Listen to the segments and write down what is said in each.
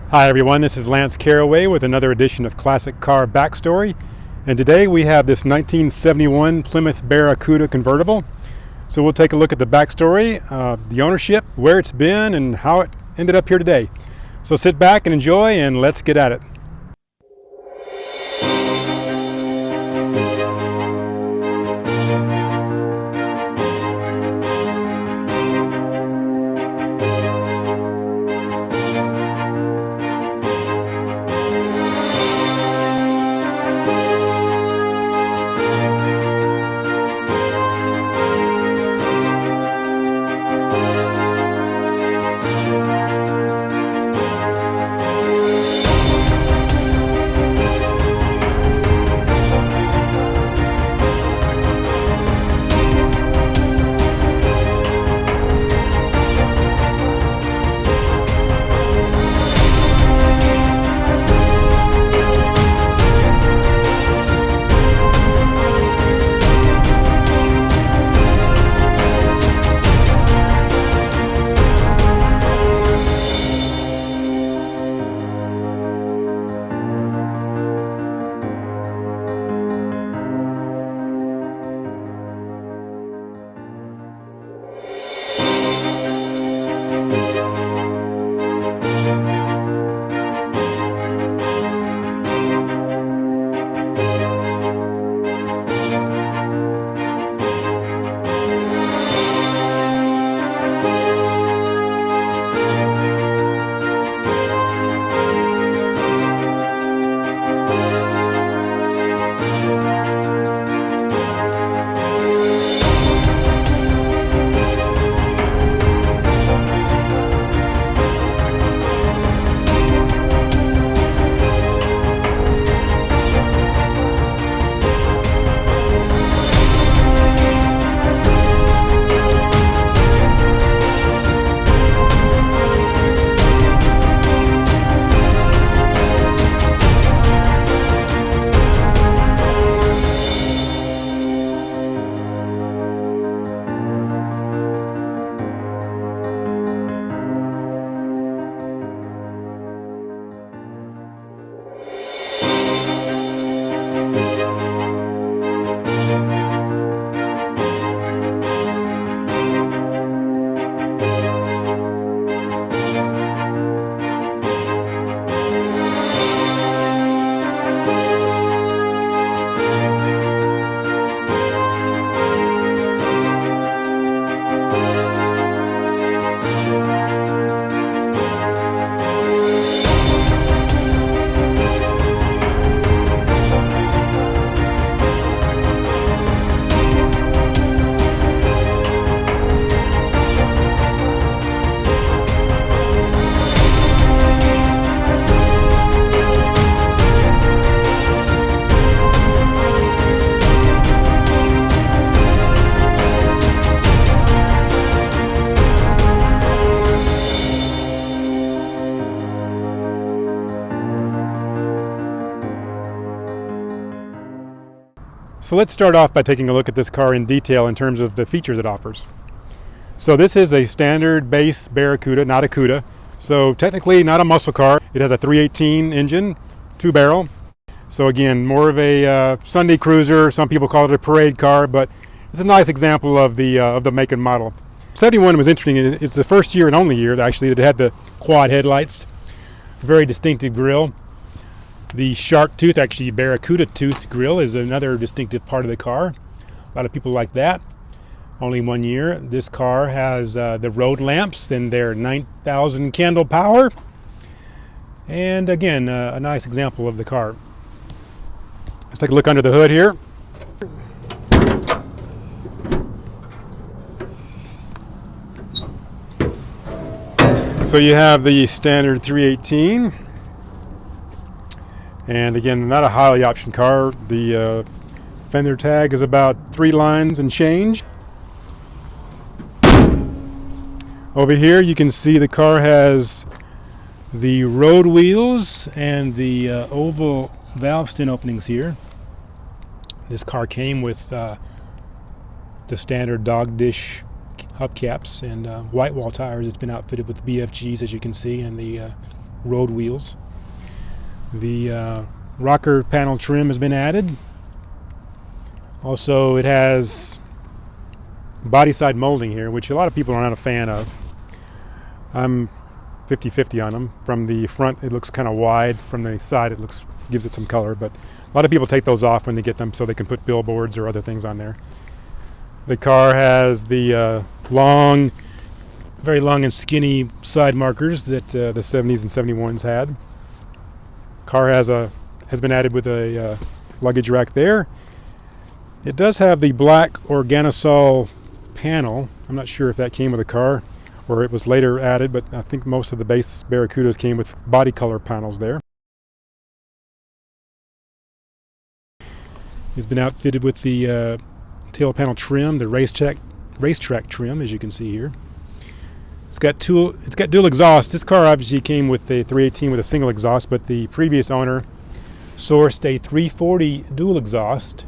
Hi everyone, this is Lance Caraway with another edition of Classic Car Backstory, and today we have this 1971 Plymouth Barracuda Convertible. So we'll take a look at the backstory, the ownership, where it's been, and how it ended up here today. So sit back and enjoy, and let's get at it. So let's start off by taking a look at this car in detail in terms of the features it offers. So this is a standard base Barracuda, not a Cuda. So technically not a muscle car. It has a 318 engine, 2-barrel. So again, more of a Sunday cruiser. Some people call it a parade car, but it's a nice example of the make and model. 71 was interesting. It's the first year and only year actually that it had the quad headlights. Very distinctive grille. The shark tooth, actually Barracuda tooth grille, is another distinctive part of the car. A lot of people like that. Only 1 year. This car has the road lamps and their 9,000 candle power. And again, a nice example of the car. Let's take a look under the hood here. So you have the standard 318. And again, not a highly optioned car. The fender tag is about 3 lines and change. Over here you can see the car has the road wheels and the oval valve stent openings here. This car came with the standard dog dish hubcaps and white wall tires. It's been outfitted with BFGs, as you can see, and the road wheels. The rocker panel trim has been added. Also, it has body side molding here, which a lot of people are not a fan of. I'm 50-50 on them. From the front it looks kind of wide, from the side it gives it some color, but a lot of people take those off when they get them so they can put billboards or other things on there. The car has the very long and skinny side markers that the 70s and 71s had. Car has been added with a luggage rack there. It does have the black organosol panel. I'm not sure if that came with the car or it was later added, but I think most of the base Barracudas came with body color panels there. It's been outfitted with the tail panel trim, the racetrack trim, as you can see here. It's got dual exhaust. This car obviously came with a 318 with a single exhaust, but the previous owner sourced a 340 dual exhaust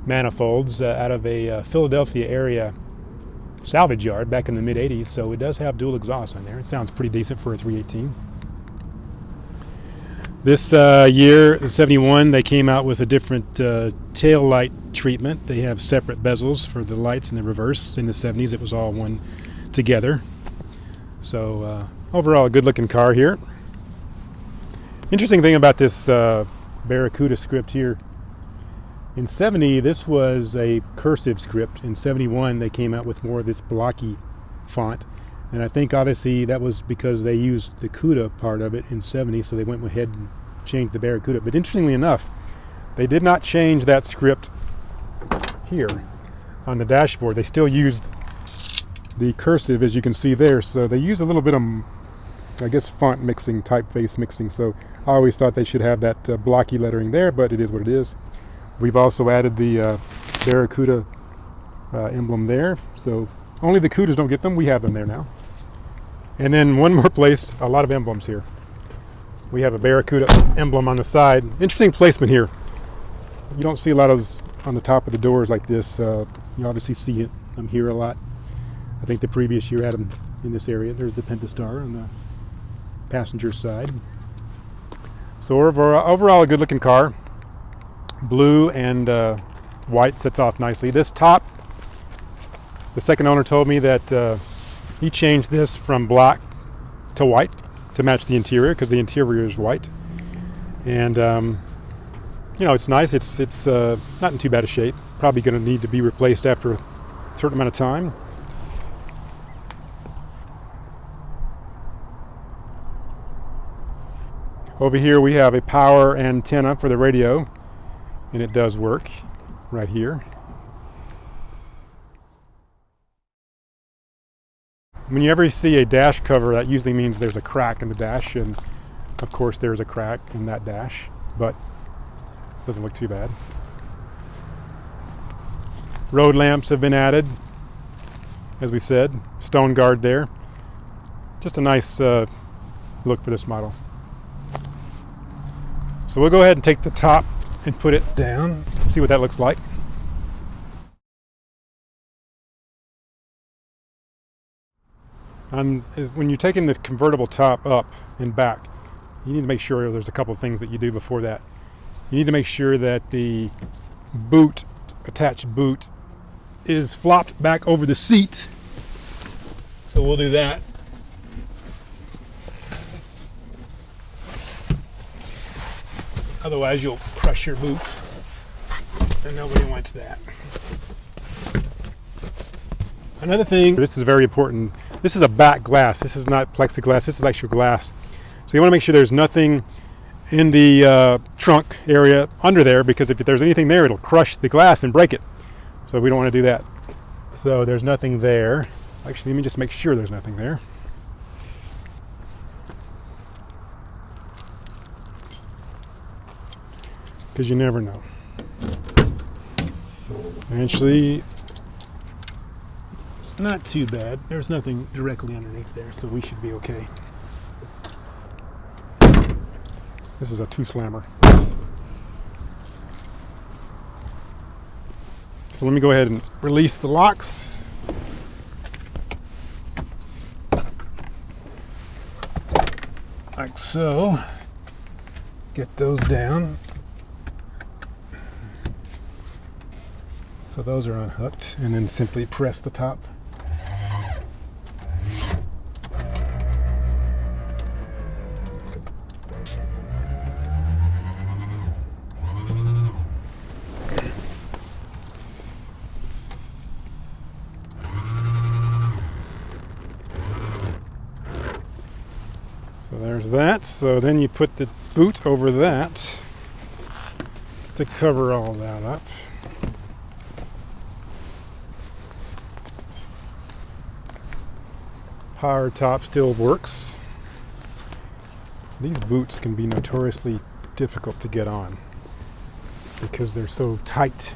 manifolds out of a Philadelphia area salvage yard back in the mid 80s, so it does have dual exhaust on there. It sounds pretty decent for a 318. This year, 71, they came out with a different tail light treatment. They have separate bezels for the lights and the reverse. In the 70s, it was all one together. So overall, a good looking car here. Interesting thing about this Barracuda script here, in 70 this was a cursive script. In 71 they came out with more of this blocky font, and I think obviously that was because they used the CUDA part of it in 70, so they went ahead and changed the Barracuda. But interestingly enough, they did not change that script here on the dashboard. They still used the cursive, as you can see there, so they use a little bit of, I guess, font mixing, typeface mixing. So I always thought they should have that blocky lettering there, but it is what it is. We've also added the Barracuda emblem there, so only the CUDAs don't get them. We have them there now. And then one more place, a lot of emblems here. We have a Barracuda emblem on the side. Interesting placement here. You don't see a lot of those on the top of the doors like this. You obviously see them here a lot. I think the previous year had them in this area. There's the Pentastar on the passenger side. So overall a good looking car. Blue and white sets off nicely. This top, the second owner told me that he changed this from black to white to match the interior, because the interior is white. And you know, it's nice. It's not in too bad a shape. Probably going to need to be replaced after a certain amount of time. Over here we have a power antenna for the radio, and it does work right here. When you ever see a dash cover, that usually means there's a crack in the dash, and of course there's a crack in that dash, but it doesn't look too bad. Road lamps have been added, as we said. Stone guard there. Just a nice look for this model. So we'll go ahead and take the top and put it down, see what that looks like. When you're taking the convertible top up and back, you need to make sure there's a couple of things that you do before that. You need to make sure that the boot, attached boot, is flopped back over the seat. So we'll do that. Otherwise you'll crush your boot, and nobody wants that. Another thing, this is very important, this is a back glass. This is not plexiglass, this is actual glass. So you want to make sure there's nothing in the trunk area under there, because if there's anything there, it'll crush the glass and break it. So we don't want to do that. So there's nothing there. Actually, let me just make sure there's nothing there. Because you never know. Actually, not too bad. There's nothing directly underneath there, so we should be okay. This is a two-slammer. So let me go ahead and release the locks. I like so. Get those down. So those are unhooked, and then simply press the top. So there's that. So then you put the boot over that to cover all that up. Power top still works. These boots can be notoriously difficult to get on because they're so tight.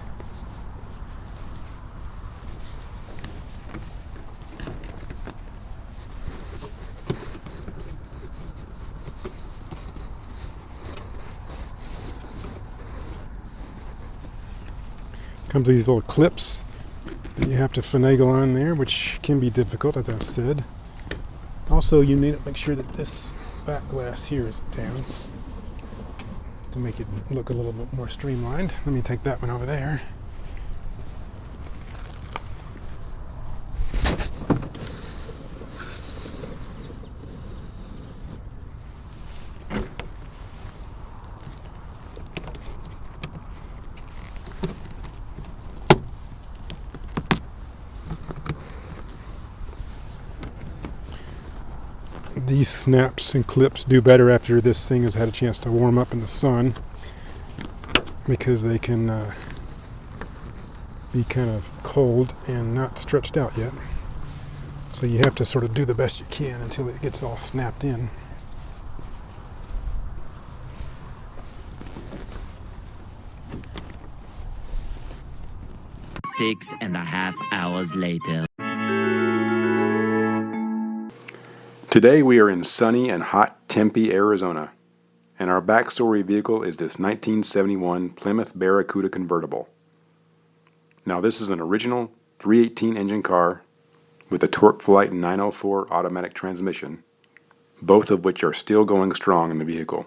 Comes with these little clips that you have to finagle on there, which can be difficult, as I've said. Also, you need to make sure that this back glass here is down to make it look a little bit more streamlined. Let me take that one over there. These snaps and clips do better after this thing has had a chance to warm up in the sun, because they can be kind of cold and not stretched out yet. So you have to sort of do the best you can until it gets all snapped in. Six and a half hours later. Today we are in sunny and hot Tempe, Arizona, and our backstory vehicle is this 1971 Plymouth Barracuda Convertible. Now this is an original 318 engine car with a Torque Flight 904 automatic transmission, both of which are still going strong in the vehicle.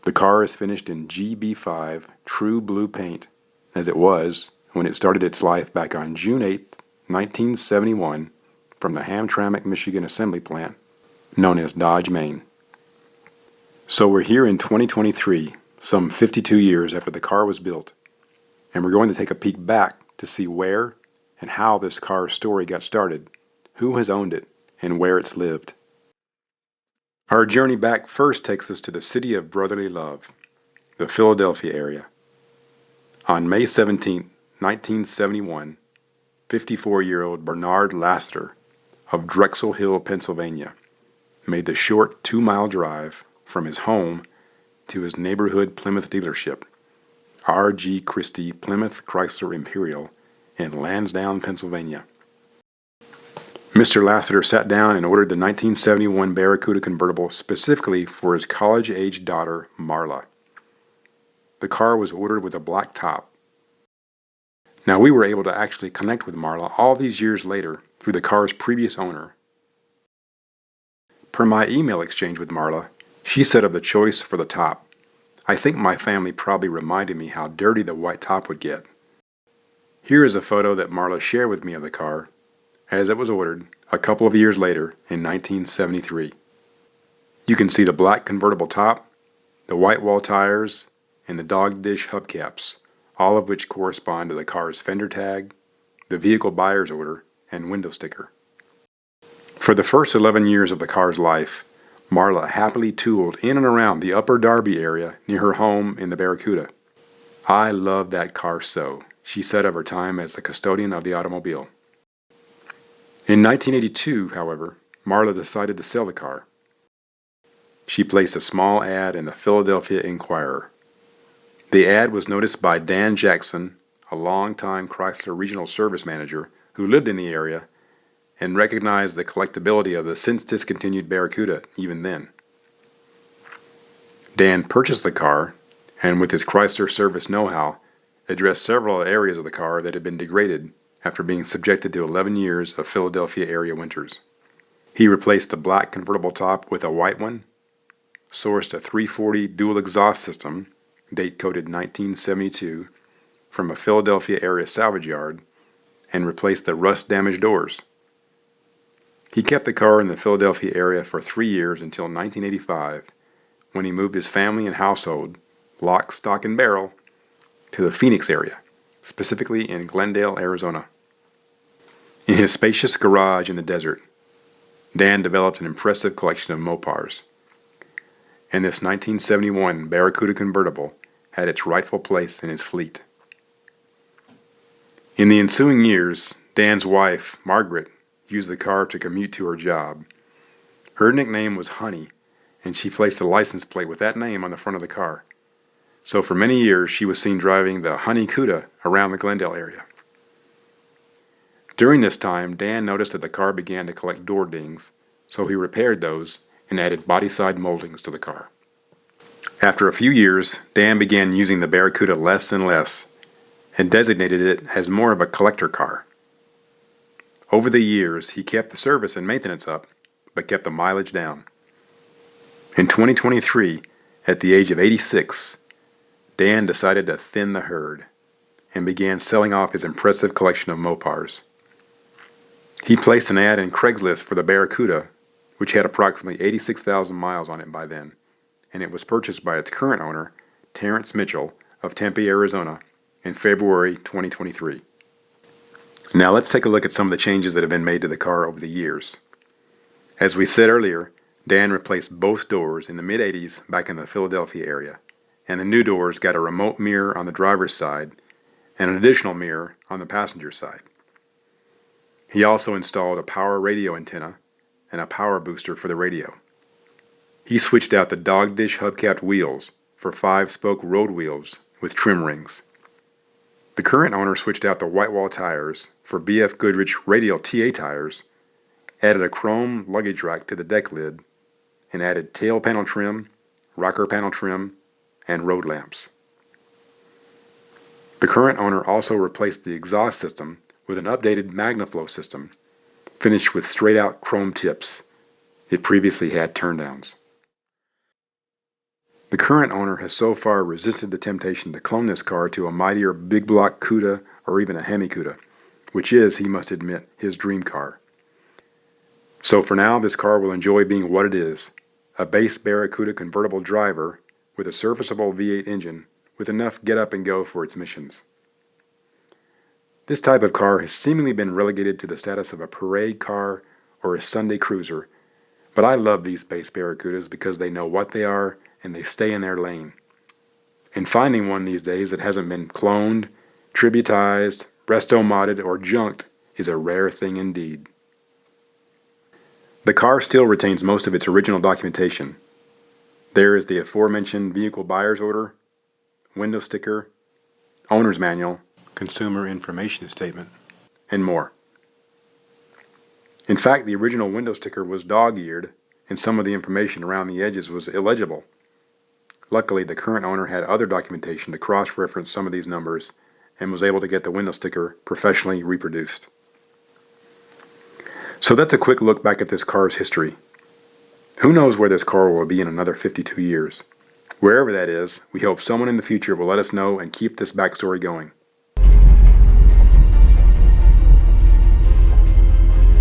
The car is finished in GB5 true blue paint, as it was when it started its life back on June 8, 1971, from the Hamtramck, Michigan assembly plant, known as Dodge, Maine. So we're here in 2023, some 52 years after the car was built, and we're going to take a peek back to see where and how this car's story got started, who has owned it, and where it's lived. Our journey back first takes us to the city of brotherly love, the Philadelphia area. On May 17, 1971, 54-year-old Bernard Lassiter of Drexel Hill, Pennsylvania, made the short 2-mile drive from his home to his neighborhood Plymouth dealership, R.G. Christie Plymouth Chrysler Imperial in Lansdowne, Pennsylvania. Mr. Lassiter sat down and ordered the 1971 Barracuda convertible specifically for his college-age daughter, Marla. The car was ordered with a black top. Now we were able to actually connect with Marla all these years later through the car's previous owner. Per my email exchange with Marla, she said of the choice for the top, "I think my family probably reminded me how dirty the white top would get." Here is a photo that Marla shared with me of the car, as it was ordered a couple of years later in 1973. You can see the black convertible top, the white wall tires, and the dog dish hubcaps, all of which correspond to the car's fender tag, the vehicle buyer's order, and window sticker. For the first 11 years of the car's life, Marla happily tooled in and around the Upper Darby area near her home in the Barracuda. "I love that car so," she said of her time as the custodian of the automobile. In 1982, however, Marla decided to sell the car. She placed a small ad in the Philadelphia Inquirer. The ad was noticed by Dan Jackson, a longtime Chrysler regional service manager who lived in the area and recognized the collectability of the since discontinued Barracuda even then. Dan purchased the car and, with his Chrysler service know-how, addressed several areas of the car that had been degraded after being subjected to 11 years of Philadelphia area winters. He replaced the black convertible top with a white one, sourced a 340 dual exhaust system, date coded 1972, from a Philadelphia area salvage yard, and replaced the rust-damaged doors. He kept the car in the Philadelphia area for 3 years until 1985, when he moved his family and household, lock, stock, and barrel, to the Phoenix area, specifically in Glendale, Arizona. In his spacious garage in the desert, Dan developed an impressive collection of Mopars, and this 1971 Barracuda Convertible had its rightful place in his fleet. In the ensuing years, Dan's wife, Margaret, used the car to commute to her job. Her nickname was Honey, and she placed a license plate with that name on the front of the car. So for many years, she was seen driving the Honey Cuda around the Glendale area. During this time, Dan noticed that the car began to collect door dings, so he repaired those and added body-side moldings to the car. After a few years, Dan began using the Barracuda less and less, and designated it as more of a collector car. Over the years, he kept the service and maintenance up, but kept the mileage down. In 2023, at the age of 86, Dan decided to thin the herd and began selling off his impressive collection of Mopars. He placed an ad in Craigslist for the Barracuda, which had approximately 86,000 miles on it by then, and it was purchased by its current owner, Terrence Mitchell of Tempe, Arizona, in February 2023. Now let's take a look at some of the changes that have been made to the car over the years. As we said earlier, Dan replaced both doors in the mid-80s back in the Philadelphia area, and the new doors got a remote mirror on the driver's side and an additional mirror on the passenger side. He also installed a power radio antenna and a power booster for the radio. He switched out the dog dish hubcapped wheels for 5-spoke road wheels with trim rings. The current owner switched out the white wall tires for BF Goodrich radial TA tires, added a chrome luggage rack to the deck lid, and added tail panel trim, rocker panel trim, and road lamps. The current owner also replaced the exhaust system with an updated MagnaFlow system, finished with straight-out chrome tips. It previously had turndowns. The current owner has so far resisted the temptation to clone this car to a mightier big block Cuda or even a Hemi Cuda, which is, he must admit, his dream car. So for now, this car will enjoy being what it is, a base Barracuda convertible driver with a serviceable V8 engine with enough get up and go for its missions. This type of car has seemingly been relegated to the status of a parade car or a Sunday cruiser, but I love these base Barracudas because they know what they are and they stay in their lane. And finding one these days that hasn't been cloned, tributized, resto-modded, or junked is a rare thing indeed. The car still retains most of its original documentation. There is the aforementioned vehicle buyer's order, window sticker, owner's manual, consumer information statement, and more. In fact, the original window sticker was dog-eared, and some of the information around the edges was illegible. Luckily, the current owner had other documentation to cross-reference some of these numbers and was able to get the window sticker professionally reproduced. So that's a quick look back at this car's history. Who knows where this car will be in another 52 years? Wherever that is, we hope someone in the future will let us know and keep this backstory going.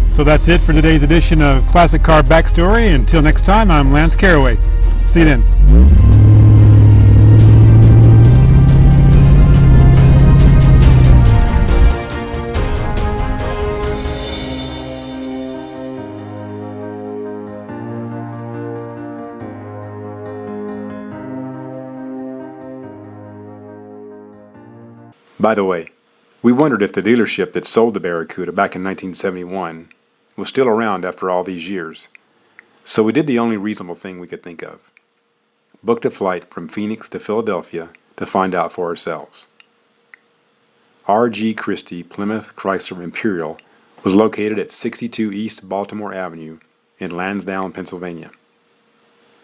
So that's it for today's edition of Classic Car Backstory. Until next time, I'm Lance Caraway. See you then. By the way, we wondered if the dealership that sold the Barracuda back in 1971 was still around after all these years. So we did the only reasonable thing we could think of. Booked a flight from Phoenix to Philadelphia to find out for ourselves. R.G. Christie Plymouth Chrysler Imperial was located at 62 East Baltimore Avenue in Lansdowne, Pennsylvania.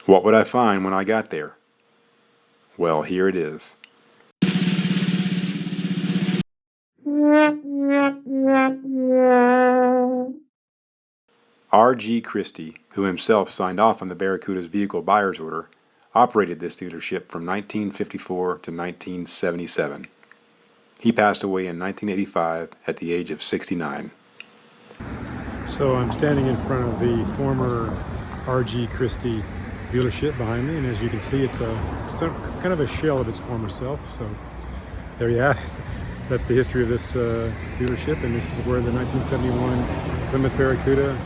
What would I find when I got there? Well, here it is. R.G. Christie, who himself signed off on the Barracuda's vehicle buyer's order, operated this dealership from 1954 to 1977. He passed away in 1985 at the age of 69. So I'm standing in front of the former R.G. Christie dealership behind me, and as you can see, it's kind of a shell of its former self. So there you have it. That's the history of this dealership, and this is where the 1971 Plymouth Barracuda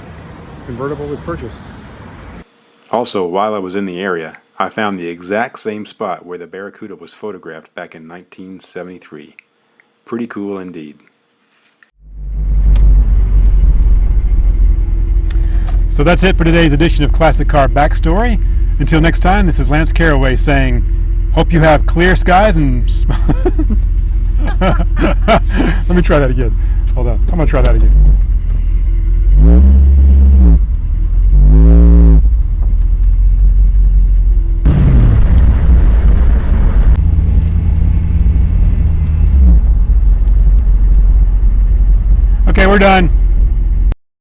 Convertible was purchased. Also, while I was in the area, I found the exact same spot where the Barracuda was photographed back in 1973. Pretty cool indeed. So that's it for today's edition of Classic Car Backstory. Until next time, this is Lance Caraway saying, hope you have clear skies and... Let me try that again. Hold on. I'm going to try that again. Okay, we're done.